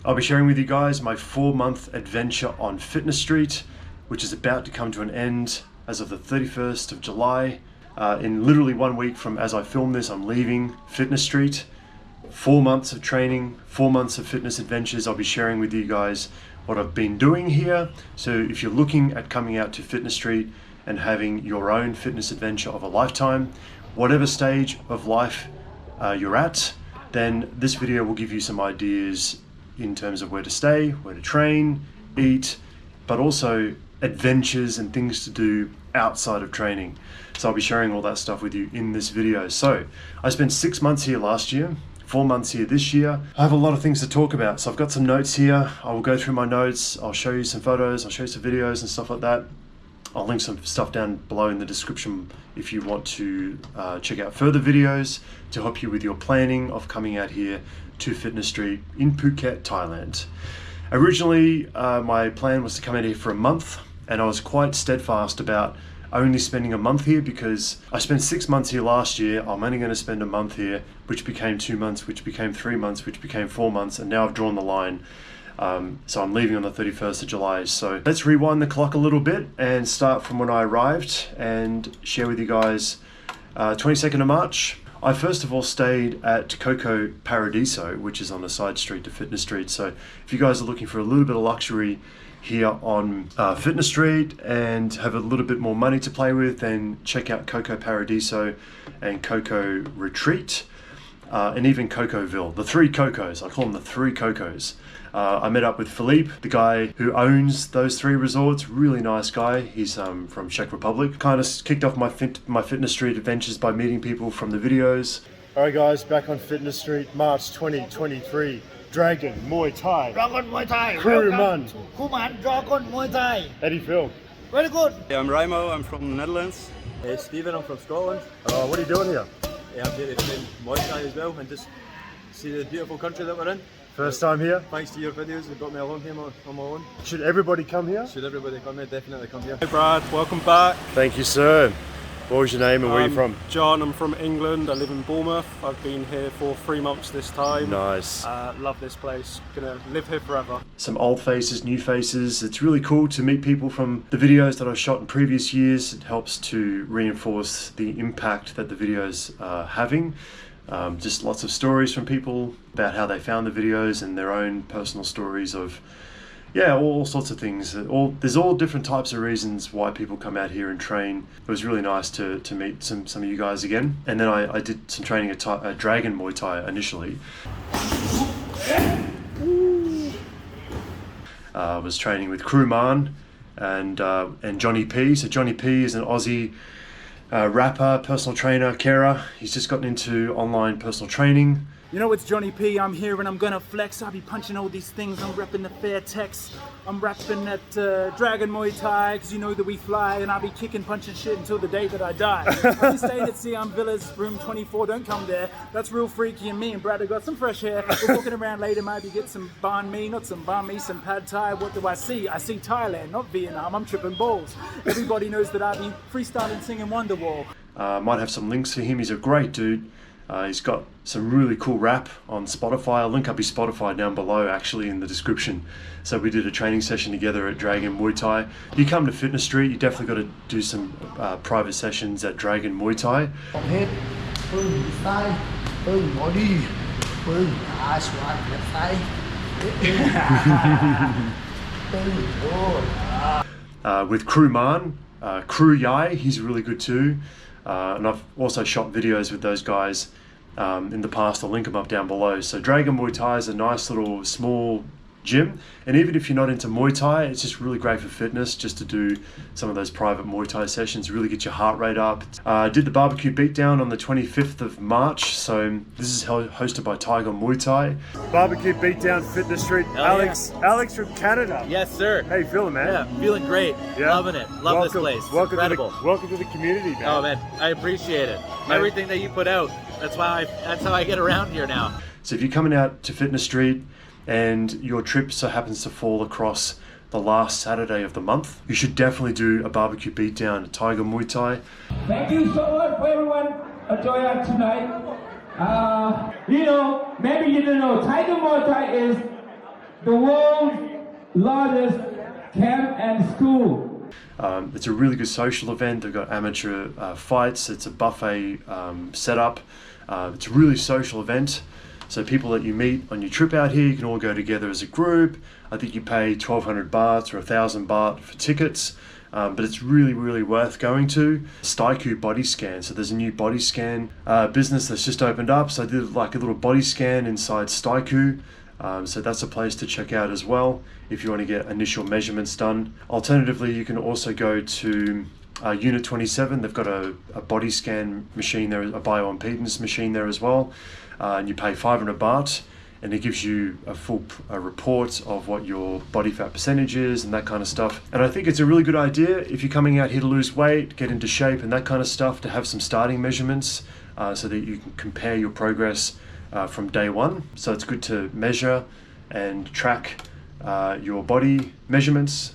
I'll be sharing with you guys my 4-month adventure on Fitness Street, which is about to come to an end as of the 31st of July. In literally 1 week from as I film this, I'm leaving Fitness Street. 4 months of training, 4 months of fitness adventures. I'll be sharing with you guys what I've been doing here. So if you're looking at coming out to Fitness Street and having your own fitness adventure of a lifetime, whatever stage of life you're at, then this video will give you some ideas in terms of where to stay, where to train, eat, but also adventures and things to do outside of training. So I'll be sharing all that stuff with you in this video. So I spent 6 months here last year, 4 months here this year. I have a lot of things to talk about. So I've got some notes here. I will go through my notes. I'll show you some photos. I'll show you some videos and stuff like that. I'll link some stuff down below in the description if you want to check out further videos to help you with your planning of coming out here to Fitness Street in Phuket, Thailand. Originally, my plan was to come out here for a month, and I was quite steadfast about only spending a month here because I spent 6 months here last year. I'm only going to spend a month here, which became 2 months, which became 3 months, which became 4 months, and now I've drawn the line. So I'm leaving on the 31st of July. So let's rewind the clock a little bit and start from when I arrived and share with you guys 22nd of March. I first of all stayed at Coco Paradiso, which is on the side street to Fitness Street. So if you guys are looking for a little bit of luxury here on Fitness Street and have a little bit more money to play with, then check out Coco Paradiso and Coco Retreat. And even Cocoville, the three Cocos. I call them the three Cocos. I met up with Philippe, the guy who owns those three resorts. Really nice guy. He's from Czech Republic. Kind of kicked off my Fitness Street adventures by meeting people from the videos. All right, guys, back on Fitness Street, March 2023. Dragon Muay Thai. Dragon Muay Thai. Kruman. Kruman Dragon Muay Thai. Eddie Phil. Very good. Hey, I'm Raimo, I'm from the Netherlands. Hey Stephen, I'm from Scotland. What are you doing here? Yeah, I'm here to train Muay Thai as well and just see the beautiful country that we're in. First time here? Thanks to your videos, you got me along here on my own. Should everybody come here? Should everybody come here? Definitely come here. Hey Brad, welcome back. Thank you, sir. What was your name and where are you from? John, I'm from England. I live in Bournemouth. I've been here for 3 months this time. Nice. Love this place. Gonna live here forever. Some old faces, new faces. It's really cool to meet people from the videos that I've shot in previous years. It helps to reinforce the impact that the videos are having. Just lots of stories from people about how they found the videos and their own personal stories of, yeah, all sorts of things. There's all different types of reasons why people come out here and train. It was really nice to meet some of you guys again. And then I did some training at Dragon Muay Thai initially. I was training with Kruman and Johnny P. So Johnny P is an Aussie rapper, personal trainer, carer. He's just gotten into online personal training. You know, it's Johnny P. I'm here and I'm gonna flex. I'll be punching all these things. I'm repping the fair text. I'm rapping at Dragon Muay Thai, cause you know that we fly, and I'll be kicking, punching shit until the day that I die. I've been staying at Siam Villas, room 24, don't come there. That's real freaky, and me and Brad have got some fresh hair. We're walking around later, maybe get some banh mi, not some banh mi, some pad thai. What do I see? I see Thailand, not Vietnam. I'm tripping balls. Everybody knows that I'll be freestyling, singing Wonderwall. Might have some links for him. He's a great dude. He's got some really cool rap on Spotify. I'll link up his Spotify down below, actually, in the description. So we did a training session together at Dragon Muay Thai. If you come to Fitness Street, you definitely got to do some private sessions at Dragon Muay Thai. With Kruman, Kru Yai, he's really good too. And I've also shot videos with those guys in the past. I'll link them up down below. So Dragon Muay Thai is a nice little small gym, and even if you're not into Muay Thai, it's just really great for fitness just to do some of those private Muay Thai sessions, really get your heart rate up. I did the barbecue beatdown on the 25th of March, so this is hosted by Tiger Muay Thai. Barbecue beatdown, Fitness Street. Alex, yeah. Alex from Canada. Yes, sir. How you feeling, man? Yeah, feeling great. Yeah. Loving it. Love this place. Incredible. Welcome to the community, man. Oh man, I appreciate it. Everything that you put out. That's how I get around here now. So if you're coming out to Fitness Street and your trip so happens to fall across the last Saturday of the month, you should definitely do a barbecue beatdown at Tiger Muay Thai. Thank you so much for everyone joining us tonight. Maybe you don't know, Tiger Muay Thai is the world's largest camp and school. It's a really good social event. They've got amateur fights. It's a buffet setup. It's a really social event. So people that you meet on your trip out here, you can all go together as a group. I think you pay 1,200 baht or 1,000 baht for tickets. But it's really, really worth going to. Staiku body scan. So there's a new body scan business that's just opened up. So I did like a little body scan inside Staiku. So that's a place to check out as well if you want to get initial measurements done. Alternatively, you can also go to Unit 27. They've got a body scan machine there, a bioimpedance machine there as well. And you pay 500 baht. And it gives you a full report of what your body fat percentage is and that kind of stuff. And I think it's a really good idea if you're coming out here to lose weight, get into shape and that kind of stuff, to have some starting measurements so that you can compare your progress from day one. So it's good to measure and track your body measurements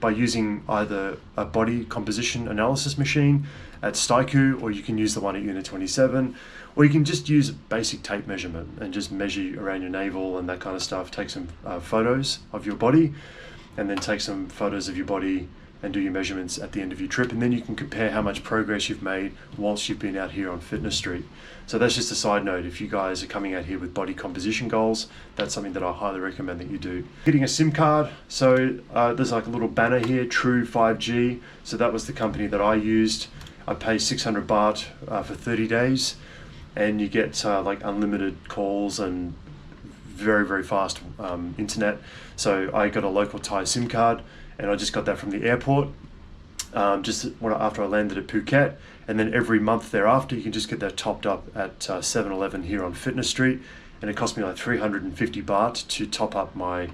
by using either a body composition analysis machine at Staiku, or you can use the one at Unit 27. Or you can just use a basic tape measurement and just measure around your navel and that kind of stuff. Take some photos of your body and then take some photos of your body and do your measurements at the end of your trip. And then you can compare how much progress you've made whilst you've been out here on Fitness Street. So that's just a side note. If you guys are coming out here with body composition goals, that's something that I highly recommend that you do. Getting a SIM card. So there's like a little banner here, True 5G. So that was the company that I used. I pay 600 baht for 30 days. And you get like unlimited calls and very, very fast internet. So I got a local Thai SIM card, and I just got that from the airport just after I landed at Phuket. And then every month thereafter, you can just get that topped up at 7-Eleven here on Fitness Street. And it cost me like 350 baht to top up my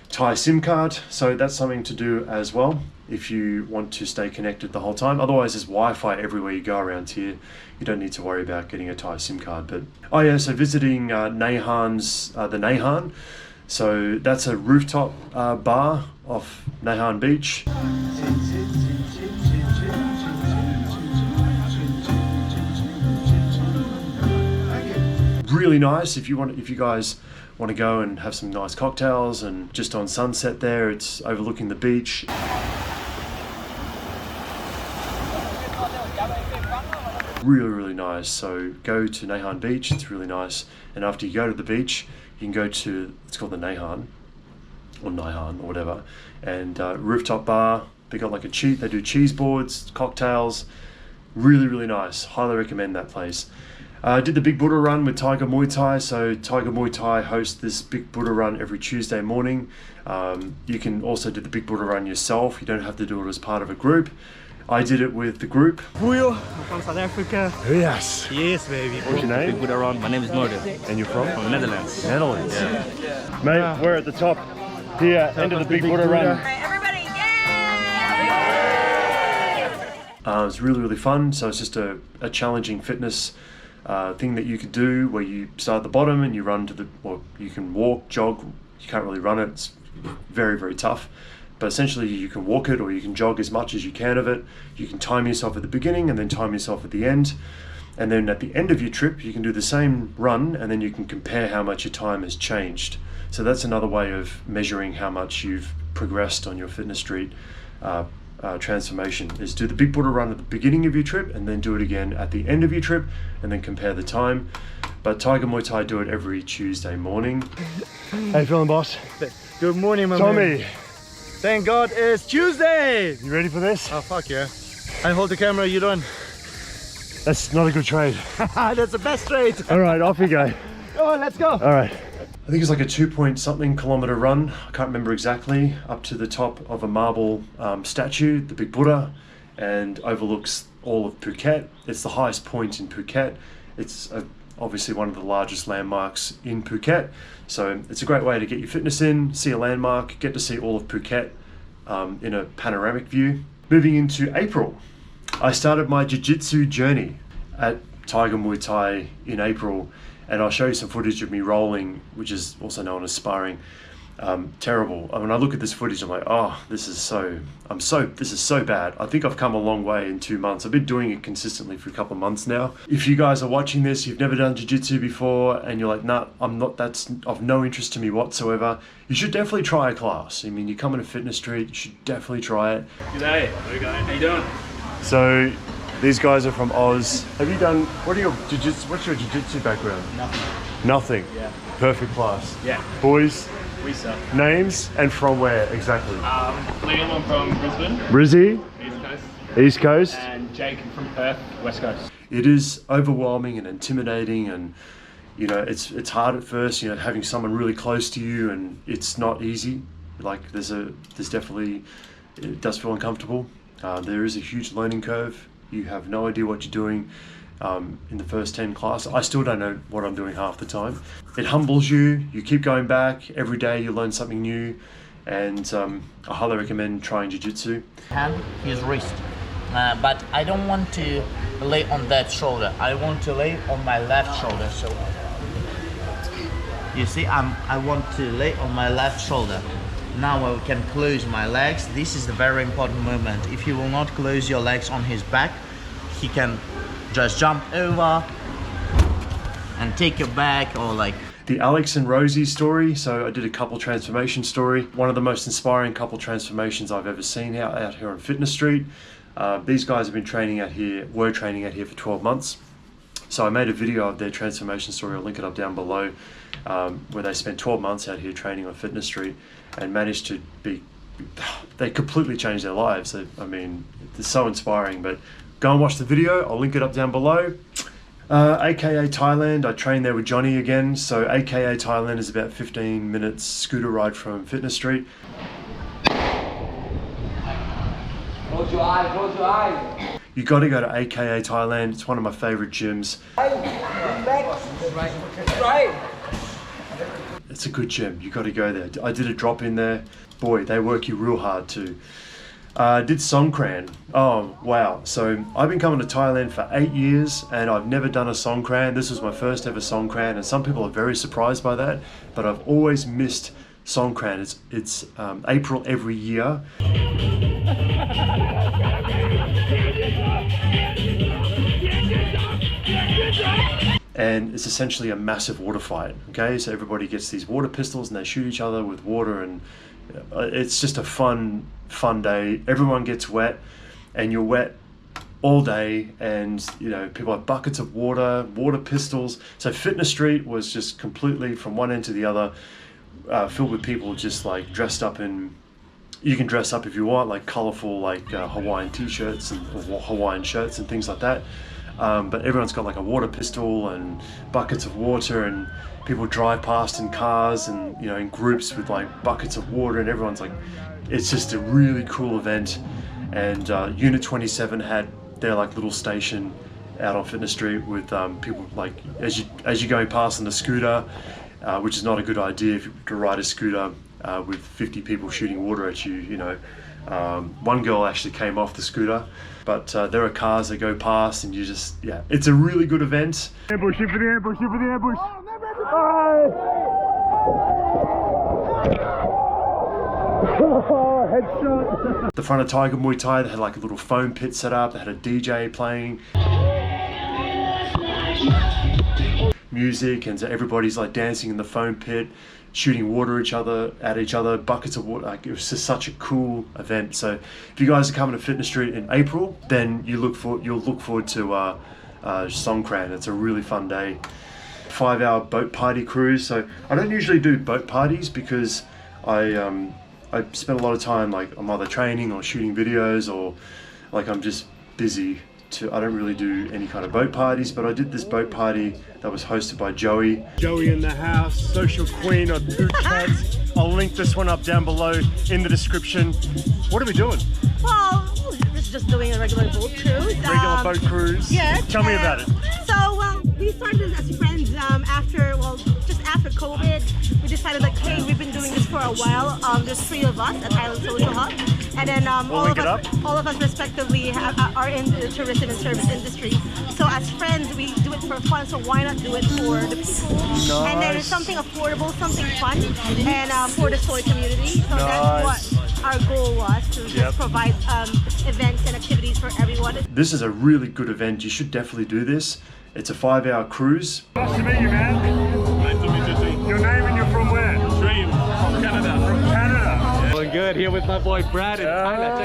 Thai SIM card. So that's something to do as well if you want to stay connected the whole time. Otherwise, there's Wi-Fi everywhere you go around here. You don't need to worry about getting a Thai SIM card. But oh yeah, so visiting Nahan's the Nahan. So that's a rooftop bar off Nahan Beach. Really nice if you guys want to go and have some nice cocktails, and just on sunset there, it's overlooking the beach. Really, really nice. So go to Nahan Beach, it's really nice. And after you go to the beach, you can go to, it's called the Nahan, or Naihan, or whatever. And rooftop bar, they got like they do cheese boards, cocktails. Really, really nice. Highly recommend that place. I did the Big Buddha Run with Tiger Muay Thai. So Tiger Muay Thai hosts this Big Buddha Run every Tuesday morning. You can also do the Big Buddha Run yourself. You don't have to do it as part of a group. I did it with the group. Puyo, I'm from South Africa. Yes. Yes, baby. What's your name? Big Buddha Run. My name is Noorden. And you're from? From the Netherlands. Netherlands. Yeah. Mate, we're at the top here, end of the Big Buddha Run. Everybody, yay! It's really, really fun. So it's just a challenging fitness thing that you could do, where you start at the bottom and you run to or you can walk, jog. You can't really run it. It's very, very tough. But essentially you can walk it, or you can jog as much as you can of it. You can time yourself at the beginning and then time yourself at the end. And then at the end of your trip, you can do the same run, and then you can compare how much your time has changed. So that's another way of measuring how much you've progressed on your Fitness Street transformation, is do the Big Buddha Run at the beginning of your trip and then do it again at the end of your trip and then compare the time. But Tiger Muay Thai do it every Tuesday morning. How you feeling, boss? Good morning, my Tommy, man. Thank God it's Tuesday. you ready for this? Oh, fuck yeah. I hold the camera, you run. That's not a good trade. That's the best trade. All right, off you go. Come on, let's go. All right. I think it's like a 2-point-something kilometer run. I can't remember exactly. Up to the top of a marble statue, the Big Buddha, and overlooks all of Phuket. It's the highest point in Phuket. It's obviously one of the largest landmarks in Phuket. So it's a great way to get your fitness in, see a landmark, get to see all of Phuket in a panoramic view. Moving into April, I started my jiu-jitsu journey at Tiger Muay Thai in April, and I'll show you some footage of me rolling, which is also known as sparring. terrible. When I look at this footage, I'm like, oh, this is so bad. I think I've come a long way in 2 months. I've been doing it consistently for a couple of months now. If you guys are watching this, you've never done jiu-jitsu before, and you're like, nah, I'm not, that's of no interest to me whatsoever, you should definitely try a class. I mean, you come into Fitness Street, you should definitely try it. G'day. How you doing? So, these guys are from Oz. Have you done, what's your jiu-jitsu background? Nothing? Yeah. Perfect class. Yeah. Boys? We suck. Names and from where exactly? Liam, I'm from Brisbane. Brizzy? East Coast. East Coast? And Jake from Perth, West Coast. It is overwhelming and intimidating, and you know, it's hard at first, you know, having someone really close to you, and it's not easy. Like there's definitely, it does feel uncomfortable. There is a huge learning curve. You have no idea what you're doing in the first 10 classes. I still don't know what I'm doing half the time. It humbles you. You keep going back. Every day you learn something new, and I highly recommend trying jiu-jitsu. Hand, his wrist. But I don't want to lay on that shoulder. I want to lay on my left shoulder. So you see, I want to lay on my left shoulder. Now I can close my legs. This is the very important moment. If you will not close your legs on his back, he can just jump over and take your back, or like the Alex and Rosie story. So I did a couple transformation story. One of the most inspiring couple transformations I've ever seen out here on Fitness Street. These guys have been training out here, were training out here for 12 months. So I made a video of their transformation story. I'll link it up down below, where they spent 12 months out here training on Fitness Street and managed to they completely changed their lives. I mean, it's so inspiring, but go and watch the video. I'll link it up down below. AKA Thailand, I trained there with Johnny again. So AKA Thailand is about 15 minutes scooter ride from Fitness Street. Close your eye, close your eye. You got to go to AKA Thailand. It's one of my favorite gyms. It's a good gym. You got to go there. I did a drop in there. Boy, they work you real hard too. Did Songkran. Oh wow! So I've been coming to Thailand for 8 years, and I've never done a Songkran. This was my first ever Songkran, and some people are very surprised by that. But I've always missed Songkran. It's April every year. And it's essentially a massive water fight. Okay, so everybody gets these water pistols and they shoot each other with water, and it's just a fun day. Everyone gets wet, and you're wet all day, and you know, people have buckets of water pistols. So Fitness Street was just completely from one end to the other, filled with people just like dressed up in. You can dress up if you want, like colorful, like Hawaiian t-shirts and Hawaiian shirts and things like that. But everyone's got like a water pistol and buckets of water, and people drive past in cars and, you know, in groups with like buckets of water, and everyone's like, it's just a really cool event. And Unit 27 had their like little station out on Fitness Street with people like, as you're going past on the scooter, which is not a good idea if you to ride a scooter with 50 people shooting water at you, you know. One girl actually came off the scooter, but there are cars that go past, and you just, yeah, it's a really good event. Ambush, shoot for the ambush, shoot for the ambush. Oh, headshot. The front of Tiger Muay Thai, they had like a little foam pit set up, they had a DJ playing music, and so everybody's like dancing in the foam pit, shooting water at each other, buckets of water. Like, it was just such a cool event. So if you guys are coming to Fitness Street in April, then you'll look forward to Songkran. It's a really fun day. 5-hour boat party cruise. So I don't usually do boat parties because I spend a lot of time like I'm either training or shooting videos, or like I'm just busy. I don't really do any kind of boat parties, but I did this boat party that was hosted by Joey. Joey in the house, social queen of Phuket. I'll link this one up down below in the description. What are we doing? Well, we're just doing a regular boat cruise. Regular boat cruise? Yes. Tell me about it. So, we started as friends just after COVID. We decided like, hey, we've been doing this for a while. There's 3 of us at Island Social Hub. And then We'll link it up. all of us respectively are in the tourism and service industry. So as friends, we do it for fun. So why not do it for the people? Nice. And then it's something affordable, something fun, and for the soy community. So that's what our goal was, to just provide events and activities for everyone. This is a really good event. You should definitely do this. It's a 5-hour cruise. Nice to meet you, man. Nice to meet you too. Your name and you're from where? Dream from Canada. From Canada. Doing good here with my boy Brad in Thailand.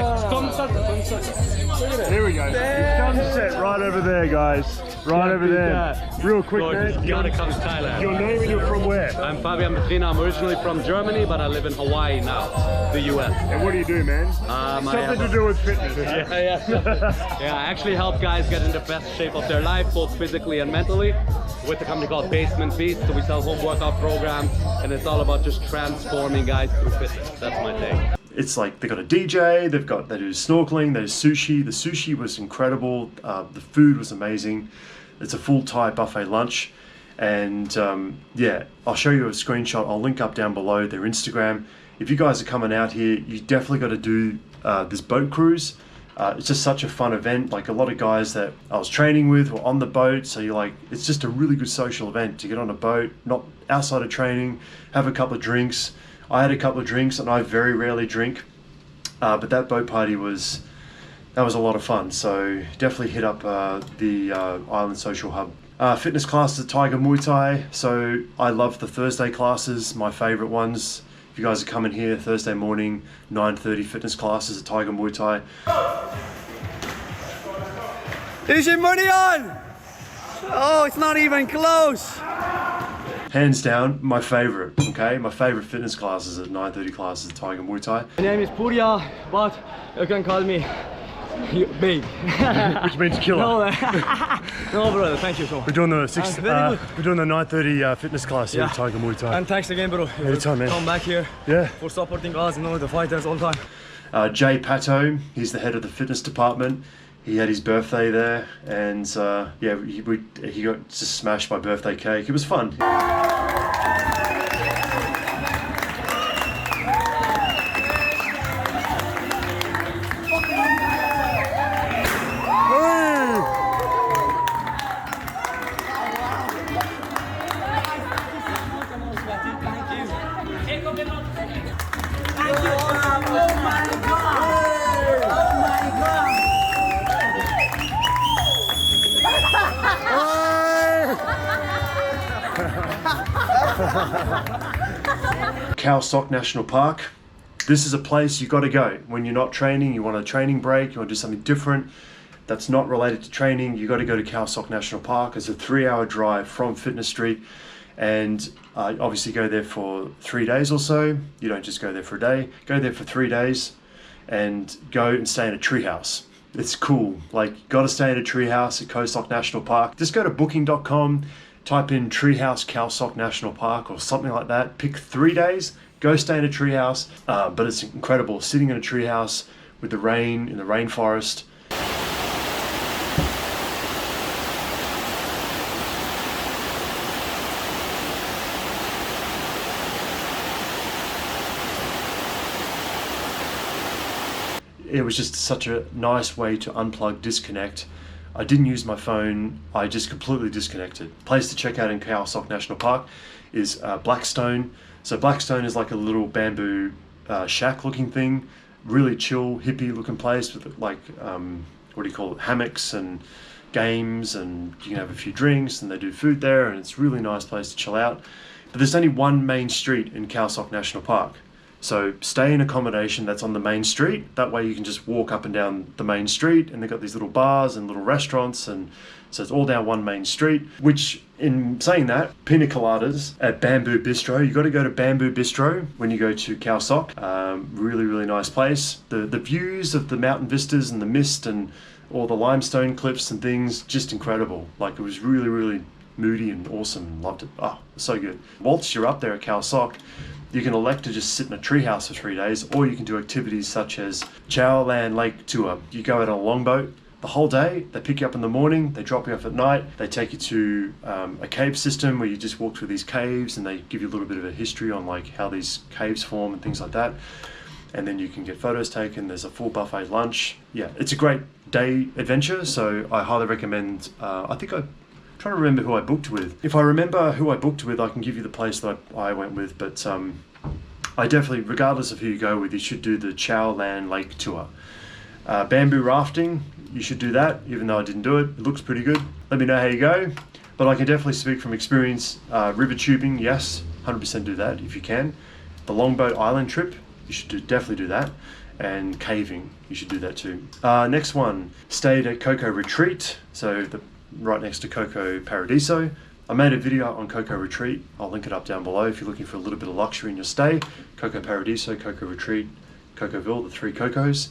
Here we go. Sunset right over there, guys. Right over there. Real quick, man. You gotta come to Thailand. Your name and you're from where? I'm Fabian Petrina. I'm originally from Germany, but I live in Hawaii now, the US. And what do you do, man? Something to do with fitness. Yeah, I actually help guys get in the best shape of their life, both physically and mentally, with a company called Basement Beast. So we sell home workout programs, and it's all about just transforming guys through fitness. That's my thing. It's like they got a DJ, they do snorkeling, there's sushi. The sushi was incredible. The food was amazing. It's a full Thai buffet lunch. And yeah, I'll show you a screenshot. I'll link up down below their Instagram. If you guys are coming out here, you definitely got to do this boat cruise. It's just such a fun event. Like a lot of guys that I was training with were on the boat. So you're like, it's just a really good social event to get on a boat, not outside of training, have a couple of drinks. I had a couple of drinks and I very rarely drink. But that boat party was a lot of fun. So definitely hit up the Island Social Hub. Fitness classes at Tiger Muay Thai. So I love the Thursday classes, my favorite ones. If you guys are coming here Thursday morning, 9:30 fitness classes at Tiger Muay Thai. Is your money on? Oh, it's not even close. Hands down, my favorite, okay? My favorite fitness classes at 9:30 classes at Tiger Muay Thai. My name is Purya, but you can call me Big. Which means killer. No, brother, thank you so much. We're doing the we're doing the 9:30 fitness class here at Tiger Muay Thai. And thanks again, bro. Anytime, man. Come back here. Yeah. For supporting us, the fighters all the time. Jay Pato, he's the head of the fitness department. He had his birthday there, and yeah, he got just smashed by birthday cake. It was fun. Khao Sok National Park. This is a place you got to go when you're not training. You want a training break, you want to do something different that's not related to training. You got to go to Khao Sok National Park. It's a 3-hour drive from Fitness Street, and obviously go there for 3 days or so. You don't just go there for a day. Go there for 3 days and go and stay in a treehouse. It's cool. Like, you got to stay in a treehouse at Khao Sok National Park. Just go to booking.com. Type in Treehouse Khao Sok National Park or something like that. Pick 3 days, go stay in a treehouse. But it's incredible sitting in a treehouse with the rain in the rainforest. It was just such a nice way to unplug, disconnect. I didn't use my phone, I just completely disconnected. Place to check out in Khao Sok National Park is Blackstone. So Blackstone is like a little bamboo shack looking thing, really chill, hippie looking place with like, what do you call it, hammocks and games, and you can have a few drinks and they do food there, and it's a really nice place to chill out. But there's only one main street in Khao Sok National Park. So stay in accommodation that's on the main street. That way you can just walk up and down the main street, and they've got these little bars and little restaurants, and so it's all down one main street. Which, in saying that, pina coladas at Bamboo Bistro. You got to go to Bamboo Bistro when you go to Khao Sok. Really, really nice place. The views of the mountain vistas and the mist and all the limestone cliffs and things, just incredible. Like, it was really, really moody and awesome. Loved it. Oh, so good. Whilst you're up there at Khao Sok, you can elect to just sit in a treehouse for 3 days, or you can do activities such as Chow Lan Lake Tour. You go out on a longboat the whole day, they pick you up in the morning, they drop you off at night, they take you to a cave system where you just walk through these caves, and they give you a little bit of a history on like how these caves form and things like that. and then you can get photos taken. There's a full buffet lunch. Yeah, it's a great day adventure, so I highly recommend. I think I'm trying to remember who I booked with. If I remember who I booked with, I can give you the place that I went with, but I definitely, regardless of who you go with, you should do the Chow Lan Lake tour. Bamboo rafting, you should do that, even though I didn't do it. It looks pretty good. Let me know how you go, but I can definitely speak from experience. River tubing, yes, 100% do that if you can. The longboat island trip, you should definitely do that. And caving, you should do that too. Next one, stayed at Coco Retreat, so right next to Coco Paradiso. I made a video on Coco Retreat. I'll link it up down below if you're looking for a little bit of luxury in your stay. Coco Paradiso, Coco Retreat, Cocoville, the 3 Cocos.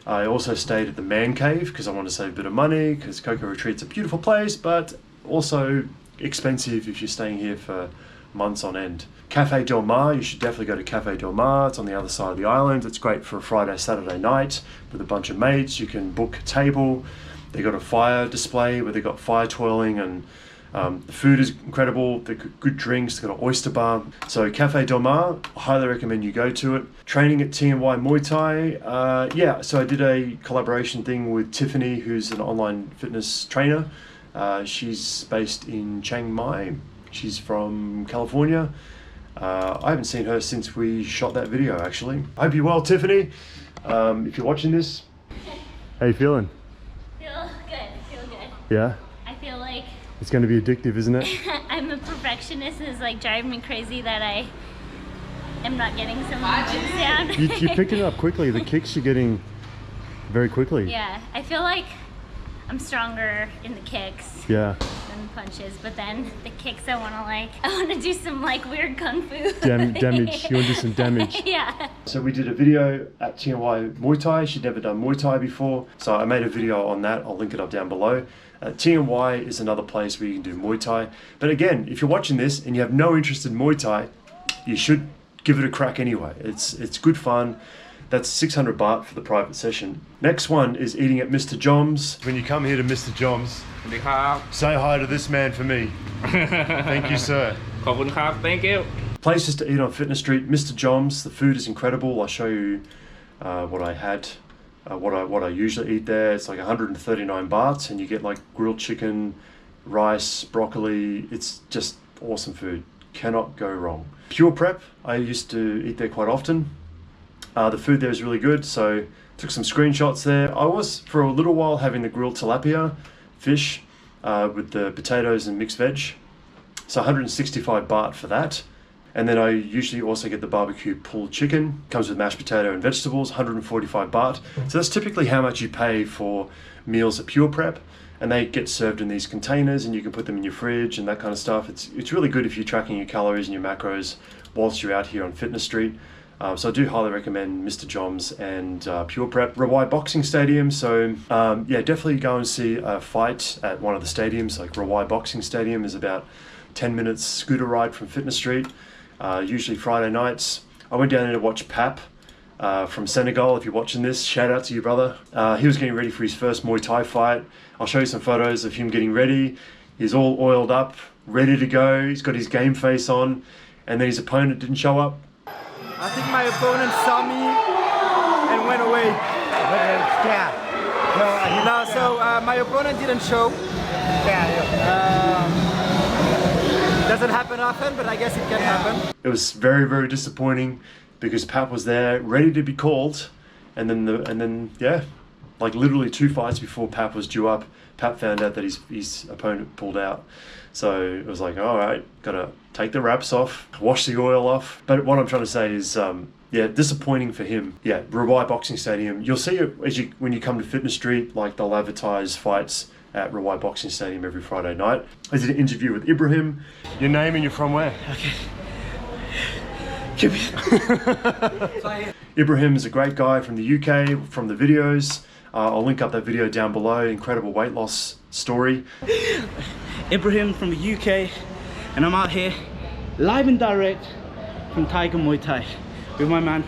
I also stayed at the Man Cave because I want to save a bit of money, because Coco Retreat's a beautiful place, but also expensive if you're staying here for months on end. Cafe Del Mar, you should definitely go to Cafe Del Mar. It's on the other side of the island. It's great for a Friday, Saturday night with a bunch of mates. You can book a table. They got a fire display where they got fire twirling, and the food is incredible. They got good drinks. They got an oyster bar. So Cafe Del Mar, I highly recommend you go to it. Training at TNY Muay Thai. Yeah, so I did a collaboration thing with Tiffany, who's an online fitness trainer. She's based in Chiang Mai. She's from California. I haven't seen her since we shot that video, actually. I hope you're well, Tiffany. If you're watching this, how you feeling? Feel good. Yeah? I feel like It's going to be addictive, isn't it? I'm a perfectionist, and it's like driving me crazy that I am not getting some moves down. You're picking it up quickly. The kicks you're getting very quickly. Yeah, I feel like I'm stronger in the kicks Yeah. than the punches, but then the kicks I want to do some like weird kung fu. Damage. You want to do some damage. Yeah. So we did a video at TNY Muay Thai. She'd never done Muay Thai before, so I made a video on that. I'll link it up down below. TNY is another place where you can do Muay Thai. But again, if you're watching this and you have no interest in Muay Thai, you should give it a crack anyway. It's good fun. That's 600 baht for the private session. Next one is eating at Mr. Jom's. When you come here to Mr. Jom's, say hi to this man for me. Thank you, sir. Thank you. Places to eat on Fitness Street, Mr. Jom's. The food is incredible. I'll show you what I had, what I usually eat there. It's like 139 bahts, and you get like grilled chicken, rice, broccoli. It's just awesome food. Cannot go wrong. Pure Prep, I used to eat there quite often. The food there is really good, so took some screenshots there. I was for a little while having the grilled tilapia fish with the potatoes and mixed veg. So 165 baht for that. And then I usually also get the barbecue pulled chicken. Comes with mashed potato and vegetables, 145 baht. So that's typically how much you pay for meals at Pure Prep. And they get served in these containers, and you can put them in your fridge and that kind of stuff. It's really good if you're tracking your calories and your macros whilst you're out here on Fitness Street. So I do highly recommend Mr. Jom's and Pure Prep. Rawai Boxing Stadium, so yeah, definitely go and see a fight at one of the stadiums. Like Rawai Boxing Stadium is about 10 minutes scooter ride from Fitness Street, usually Friday nights. I went down there to watch Pap from Senegal. If you're watching this, shout out to you, brother. He was getting ready for his first Muay Thai fight. I'll show you some photos of him getting ready. He's all oiled up, ready to go. He's got his game face on, and then his opponent didn't show up. I think my opponent saw me and went away. No, so my opponent didn't show. Doesn't happen often, but I guess it can happen. It was very, very disappointing because Pap was there, ready to be called, and then yeah, like literally 2 fights before Pap was due up, Pap found out that his opponent pulled out. So it was like, all right, gotta take the wraps off, wash the oil off. But what I'm trying to say is, yeah, disappointing for him. Yeah, Rawai Boxing Stadium. You'll see it when you come to Fitness Street, like they'll advertise fights at Rawai Boxing Stadium every Friday night. I did an interview with Ibrahim. Your name and you're from where? Okay. Ibrahim is a great guy from the UK, from the videos. I'll link up that video down below. Incredible weight loss story. Ibrahim from the UK, and I'm out here live and direct from Tiger Muay Thai with my man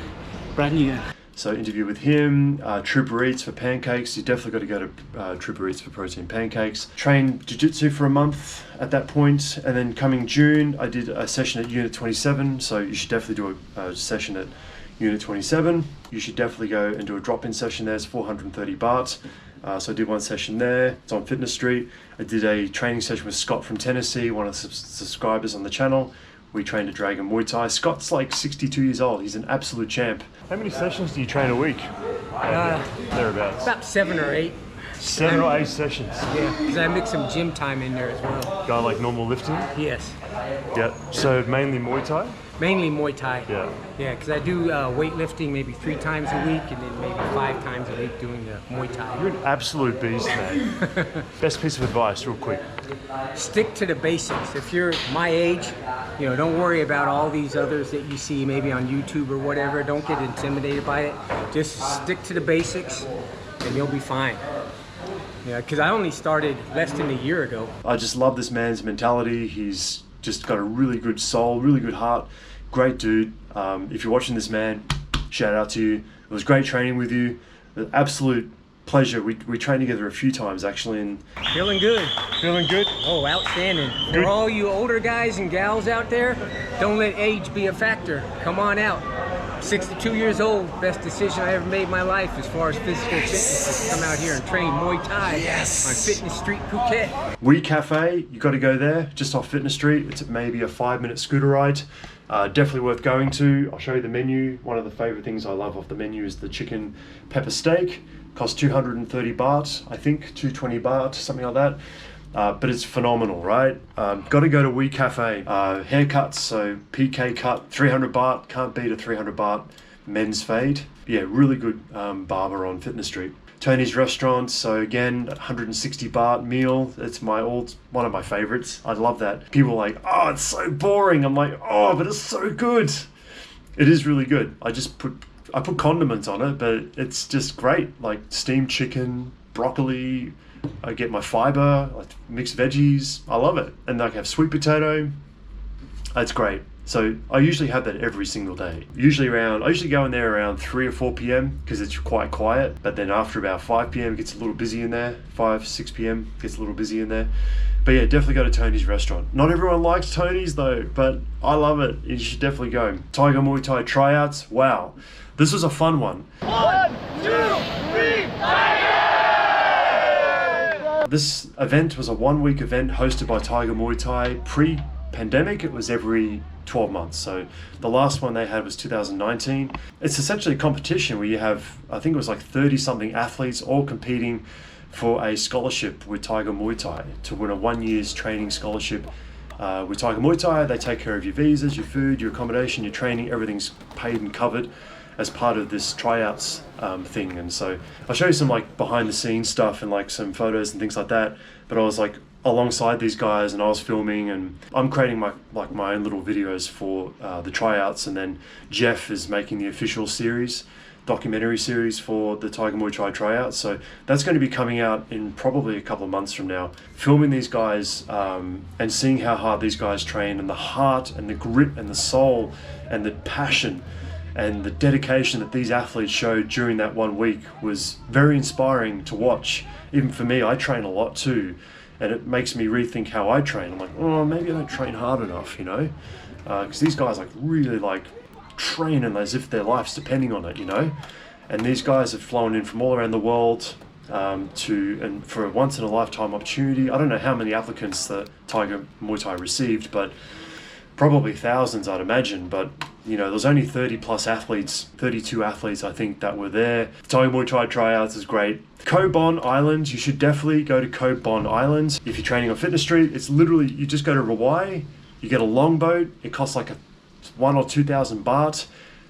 Brad Nguyen. So interview with him, Trooper Eats for pancakes. You definitely got to go to Trooper Eats for protein pancakes. Trained jiu-jitsu for a month at that point, and then coming June I did a session at Unit 27, so you should definitely do a session at Unit 27. You should definitely go and do a drop-in session there. It's 430 baht. So I did one session there. It's on Fitness Street. I did a training session with Scott from Tennessee, one of the subscribers on the channel. We trained at Dragon Muay Thai. Scott's like 62 years old. He's an absolute champ. How many sessions do you train a week? Thereabouts. About 7 or 8. 7 or 8 sessions? Yeah, because I mix some gym time in there as well. Going like normal lifting? Yes. Yeah. So mainly Muay Thai? Mainly Muay Thai. Yeah. Yeah, because I do weightlifting maybe 3 times a week and then maybe 5 times a week doing the Muay Thai. You're an absolute beast, man. Best piece of advice, real quick. Stick to the basics. If you're my age, you know, don't worry about all these others that you see maybe on YouTube or whatever. Don't get intimidated by it. Just stick to the basics and you'll be fine. Yeah, because I only started less than a year ago. I just love this man's mentality. He's just got a really good soul, really good heart. Great dude. If you're watching this, man, shout out to you. It was great training with you. An absolute pleasure. We trained together a few times actually. And feeling good. Feeling good? Oh, outstanding. Good. For all you older guys and gals out there, don't let age be a factor. Come on out. 62 years old, best decision I ever made in my life as far as physical fitness is to come out here and train Muay Thai on Fitness Street, Phuket. We Cafe, you got to go there, just off Fitness Street. It's maybe a 5-minute scooter ride. Definitely worth going to. I'll show you the menu. One of the favorite things I love off the menu is the chicken pepper steak. Costs 230 baht, I think, 220 baht, something like that. But it's phenomenal, right? Got to go to We Cafe. Haircuts, so PK cut, 300 baht. Can't beat a 300 baht men's fade. Yeah, really good barber on Fitness Street. Tony's Restaurant, so again, 160 baht meal. It's one of my favorites. I love that. People are like, oh, it's so boring. I'm like, oh, but it's so good. It is really good. I put condiments on it, but it's just great. Like steamed chicken, broccoli. I get my fiber, like mixed veggies. I love it. And I have sweet potato. It's great. So I usually have that every single day. I usually go in there around 3 or 4 p.m. because it's quite quiet. But then after about 5 p.m. it gets a little busy in there. 5, 6 p.m. gets a little busy in there. But yeah, definitely go to Tony's Restaurant. Not everyone likes Tony's though, but I love it. You should definitely go. Tiger Muay Thai tryouts. Wow. This was a fun one. 1, 2, 3, Tiger! This event was a 1-week event hosted by Tiger Muay Thai. Pre-pandemic, it was every 12 months. So the last one they had was 2019. It's essentially a competition where you have, I think it was like 30 something athletes all competing for a scholarship with Tiger Muay Thai to win a 1 year's training scholarship with Tiger Muay Thai. They take care of your visas, your food, your accommodation, your training, everything's paid and covered as part of this tryouts thing. And so I'll show you some like behind the scenes stuff and like some photos and things like that. But I was like alongside these guys and I was filming and I'm creating my own little videos for the tryouts, and then Jeff is making the official documentary series for the Tiger Muay Thai tryouts. So that's going to be coming out in probably a couple of months from now. Filming these guys and seeing how hard these guys train, and the heart and the grit and the soul and the passion and the dedication that these athletes showed during that 1 week was very inspiring to watch. Even for me, I train a lot too, and it makes me rethink how I train. I'm like, oh, maybe I don't train hard enough, you know? Because these guys like really like training as if their life's depending on it, you know? And these guys have flown in from all around the world and for a once in a lifetime opportunity. I don't know how many applicants that Tiger Muay Thai received, but probably thousands, I'd imagine. But you know, there's only 30 plus athletes, 32 athletes I think that were there. Tiger Muay Thai tryouts is great. Koh Bon Island, you should definitely go to Koh Bon Island. If you're training on Fitness Street, it's literally, you just go to Rawai, you get a longboat, it costs like 1,000 or 2,000 baht.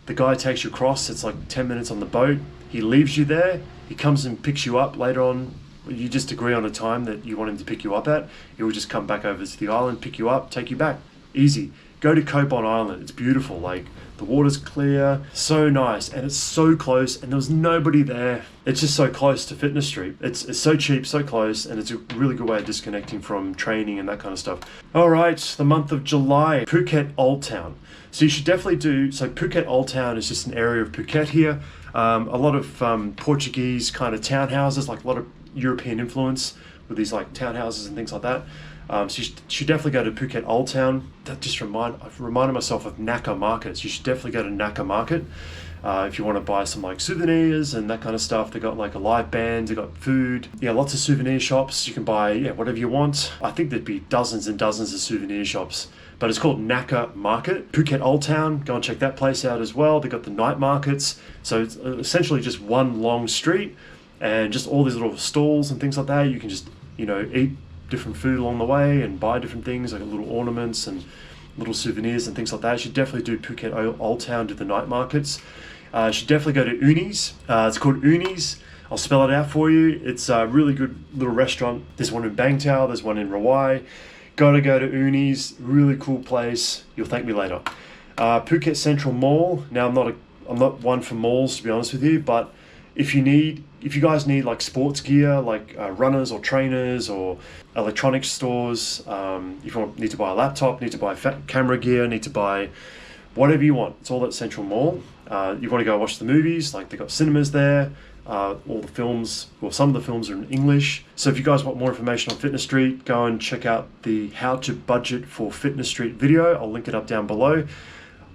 The guy takes you across, it's like 10 minutes on the boat. He leaves you there, he comes and picks you up later on. You just agree on a time that you want him to pick you up at. He will just come back over to the island, pick you up, take you back. Easy. Go to Koh Bon Island. It's beautiful. Like the water's clear, so nice, and it's so close, and there was nobody there. It's just so close to Fitness Street. It's so cheap, so close, and it's a really good way of disconnecting from training and that kind of stuff. All right, the month of July, Phuket Old Town. So you should definitely do, so Phuket Old Town is just an area of Phuket here. A lot of Portuguese kind of townhouses, like a lot of European influence with these like townhouses and things like that. So you should definitely go to Phuket Old Town. That just I've reminded myself of Naka Markets. You should definitely go to Naka Market if you want to buy some like souvenirs and that kind of stuff. They got like a live band, they got food. Yeah, lots of souvenir shops. You can buy whatever you want. I think there'd be dozens and dozens of souvenir shops. But it's called Naka Market. Phuket Old Town, go and check that place out as well. They got the night markets. So it's essentially just one long street and just all these little stalls and things like that. You can just, eat different food along the way and buy different things like little ornaments and little souvenirs and things like that. You should definitely do Phuket Old Town, do the night markets. You should definitely go to Uni's. It's called Uni's. I'll spell it out for you. It's a really good little restaurant. There's one in Bangtao, there's one in Rawai. Gotta go to Uni's, really cool place. You'll thank me later. Phuket Central Mall. Now I'm not one for malls, to be honest with you, but if you guys need like sports gear, like runners or trainers or electronics stores, if you need to buy a laptop, need to buy camera gear, need to buy whatever you want, it's all at Central Mall. You want to go watch the movies, like they got cinemas there. All the films, well, some of the films are in English. So if you guys want more information on Fitness Street, go and check out the How to Budget for Fitness Street video. I'll link it up down below.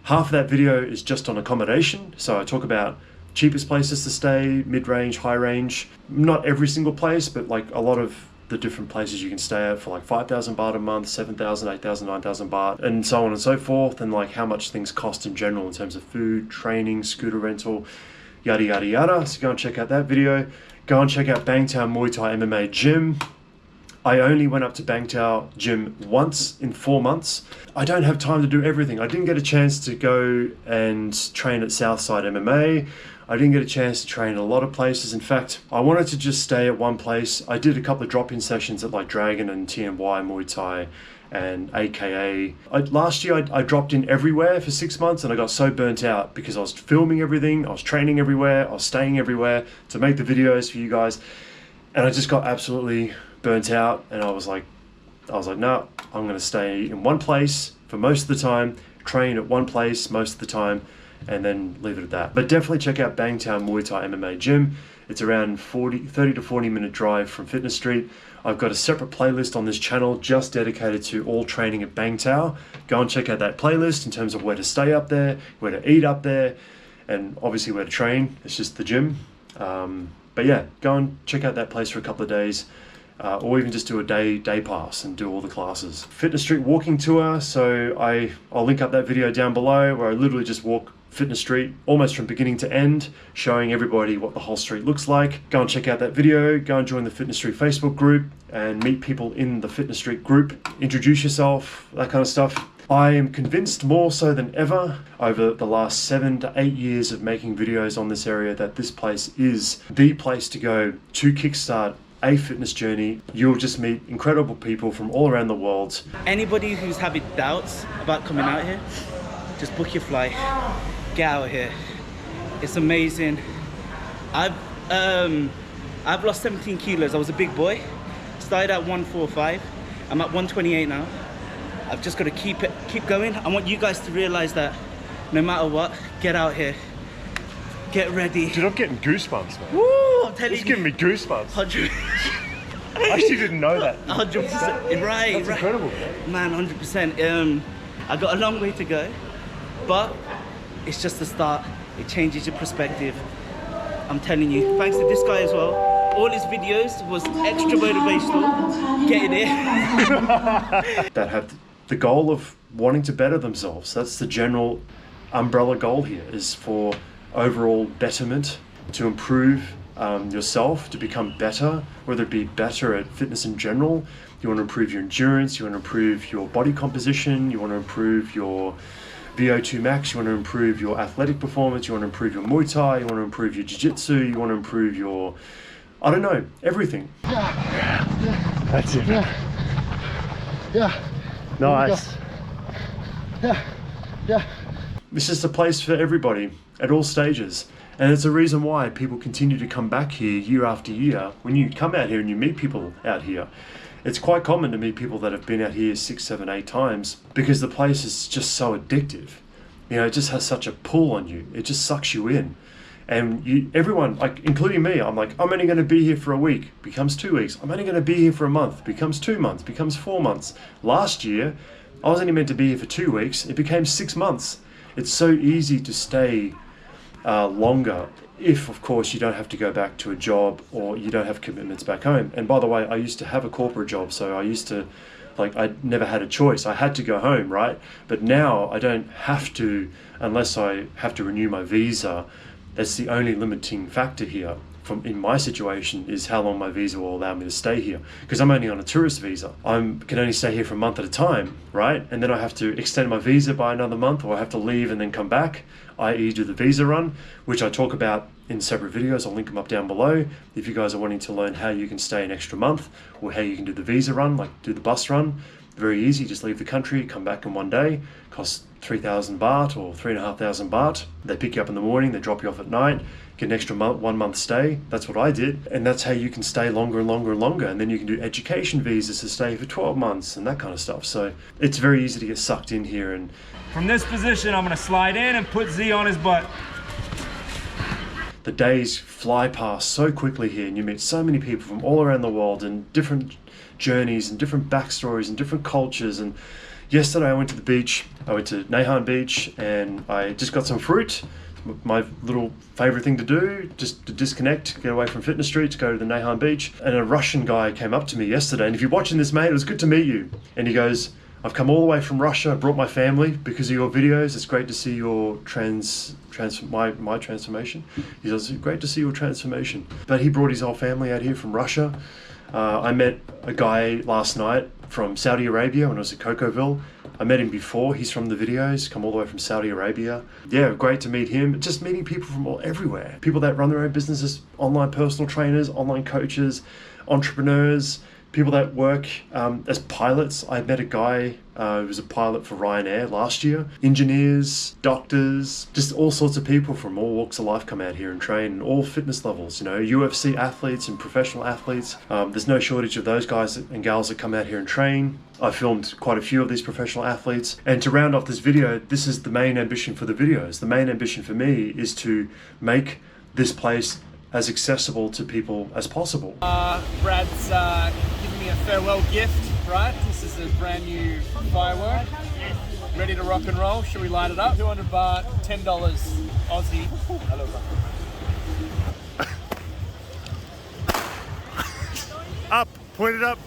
Half of that video is just on accommodation. So I talk about cheapest places to stay, mid-range, high-range. Not every single place, but like a lot of the different places you can stay at for like 5,000 baht a month, 7,000, 8,000, 9,000 baht, and so on and so forth, and like how much things cost in general in terms of food, training, scooter rental, yada yada yada. So go and check out that video. Go and check out Bangtao Muay Thai MMA Gym. I only went up to Bangtao Gym once in 4 months. I don't have time to do everything. I didn't get a chance to go and train at Southside MMA. I didn't get a chance to train at a lot of places. In fact, I wanted to just stay at one place. I did a couple of drop-in sessions at like Dragon and TNY Muay Thai and AKA. Last year I dropped in everywhere for 6 months and I got so burnt out because I was filming everything, I was training everywhere, I was staying everywhere to make the videos for you guys, and I just got absolutely burnt out. And I was like, no, I'm gonna stay in one place for most of the time, train at one place most of the time, and then leave it at that. But definitely check out Bangtao Muay Thai MMA Gym. It's around 30 to 40 minute drive from Fitness Street. I've got a separate playlist on this channel just dedicated to all training at Bangtao. Go and check out that playlist in terms of where to stay up there, where to eat up there, and obviously where to train. It's just the gym. But yeah, go and check out that place for a couple of days. Or even just do a day pass and do all the classes. Fitness Street walking tour, so I'll link up that video down below where I literally just walk Fitness Street almost from beginning to end, showing everybody what the whole street looks like. Go and check out that video, go and join the Fitness Street Facebook group and meet people in the Fitness Street group, introduce yourself, that kind of stuff. I am convinced more so than ever over the last 7 to 8 years of making videos on this area that this place is the place to go to kickstart a fitness journey. You'll just meet incredible people from all around the world. Anybody who's having doubts about coming out here, just book your flight, get out here. It's amazing. I've lost 17 kilos. I was a big boy. Started at 145. I'm at 128 now. I've just got to keep going. I want you guys to realize that no matter what, get out here. Get ready. Dude, I'm getting goosebumps, man. Woo! I'm telling you. It's giving me goosebumps. 100. I actually didn't know that. 100%. Right. That's incredible. Man, 100%. I got a long way to go, but it's just the start. It changes your perspective. I'm telling you, thanks to this guy as well. All his videos was extra motivational. Getting it. That have the goal of wanting to better themselves. That's the general umbrella goal here, is for overall betterment, to improve yourself, to become better, whether it be better at fitness in general. You want to improve your endurance, you want to improve your body composition, you want to improve your VO2 max, you want to improve your athletic performance, you want to improve your Muay Thai, you want to improve your Jiu-Jitsu, you want to improve your, I don't know, everything. That's it. Yeah. Nice. Yeah. This is the place for everybody at all stages. And it's a reason why people continue to come back here year after year. When you come out here and you meet people out here, it's quite common to meet people that have been out here 6, 7, 8 times, because the place is just so addictive. You know, it just has such a pull on you. It just sucks you in. And everyone, like including me, I'm like, I'm only going to be here for a week, becomes 2 weeks. I'm only going to be here for a month, becomes 2 months, becomes 4 months. Last year, I was only meant to be here for 2 weeks. It became 6 months. It's so easy to stay longer if, of course, you don't have to go back to a job or you don't have commitments back home. And by the way, I used to have a corporate job, so I never had a choice. I had to go home, right? But now I don't have to, unless I have to renew my visa. That's the only limiting factor here in my situation, is how long my visa will allow me to stay here, because I'm only on a tourist visa. I can only stay here for a month at a time, right? And then I have to extend my visa by another month, or I have to leave and then come back, i.e. do the visa run, which I talk about in separate videos. I'll link them up down below if you guys are wanting to learn how you can stay an extra month, or how you can do the visa run, like do the bus run. Very easy, just leave the country, come back in one day, costs 3,000 baht or 3,500 baht. They pick you up in the morning, they drop you off at night, get an extra 1 month stay. That's what I did. And that's how you can stay longer and longer and longer. And then you can do education visas to stay for 12 months and that kind of stuff. So it's very easy to get sucked in here. And From this position, I'm gonna slide in and put Z on his butt. the days fly past so quickly here, and you meet so many people from all around the world and different journeys and different backstories and different cultures. And yesterday I went to the beach. I went to Naihan Beach and I just got some fruit. My little favorite thing to do, just to disconnect, get away from Fitness Street, to go to the Naihan Beach. And a Russian guy came up to me yesterday, and if you're watching this, mate, it was good to meet you. And he goes, I've come all the way from Russia, I brought my family because of your videos. It's great to see your my transformation. He says, it's great to see your transformation. But he brought his whole family out here from Russia. I met a guy last night from Saudi Arabia when I was at Cocoville. I met him before, he's from the videos, come all the way from Saudi Arabia. Yeah, great to meet him. Just meeting people from everywhere. People that run their own businesses, online personal trainers, online coaches, entrepreneurs, people that work as pilots. I met a guy who was a pilot for Ryanair last year. Engineers, doctors, just all sorts of people from all walks of life come out here and train, all fitness levels, UFC athletes and professional athletes. There's no shortage of those guys and gals that come out here and train. I filmed quite a few of these professional athletes. And to round off this video, this is the main ambition for the videos. The main ambition for me is to make this place as accessible to people as possible. Brad's giving me a farewell gift, right? This is a brand new firework. Ready to rock and roll. Should we light it up? 200 baht, $10 Aussie. Hello, Up, point it up.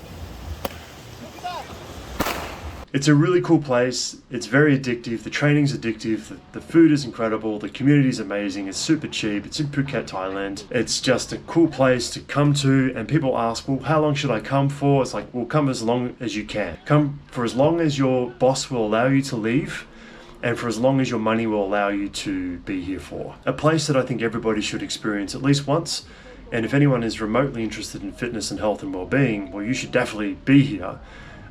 It's a really cool place. It's very addictive. The training's addictive. The food is incredible. The community's amazing. It's super cheap. It's in Phuket, Thailand. It's just a cool place to come to. And people ask, well, how long should I come for? It's like, well, come as long as you can. Come for as long as your boss will allow you to leave, and for as long as your money will allow you to be here for. A place that I think everybody should experience at least once. And if anyone is remotely interested in fitness and health and well-being, well, you should definitely be here.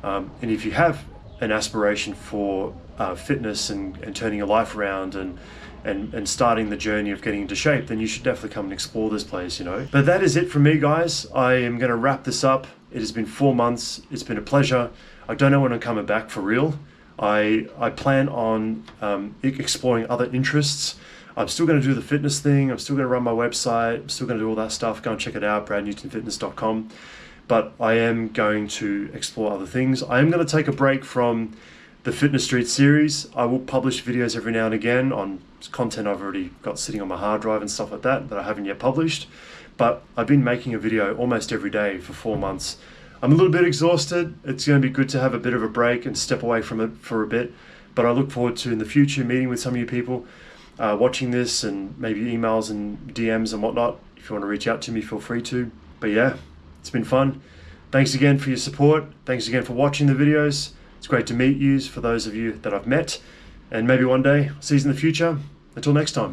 And if you have an aspiration for fitness and turning your life around and starting the journey of getting into shape, then you should definitely come and explore this place, But that is it from me, guys. I am going to wrap this up. It has been 4 months. It's been a pleasure. I don't know when I'm coming back for real. I plan on exploring other interests. I'm still going to do the fitness thing. I'm still going to run my website. I'm still going to do all that stuff. Go and check it out, bradnewtonfitness.com. But I am going to explore other things. I am going to take a break from the Fitness Street series. I will publish videos every now and again on content I've already got sitting on my hard drive and stuff like that I haven't yet published. But I've been making a video almost every day for 4 months. I'm a little bit exhausted. It's going to be good to have a bit of a break and step away from it for a bit. But I look forward to, in the future, meeting with some of you people watching this, and maybe emails and DMs and whatnot. If you want to reach out to me, feel free to. But yeah, it's been fun. Thanks again for your support. Thanks again for watching the videos. It's great to meet you, for those of you that I've met. And maybe one day, see you in the future. Until next time.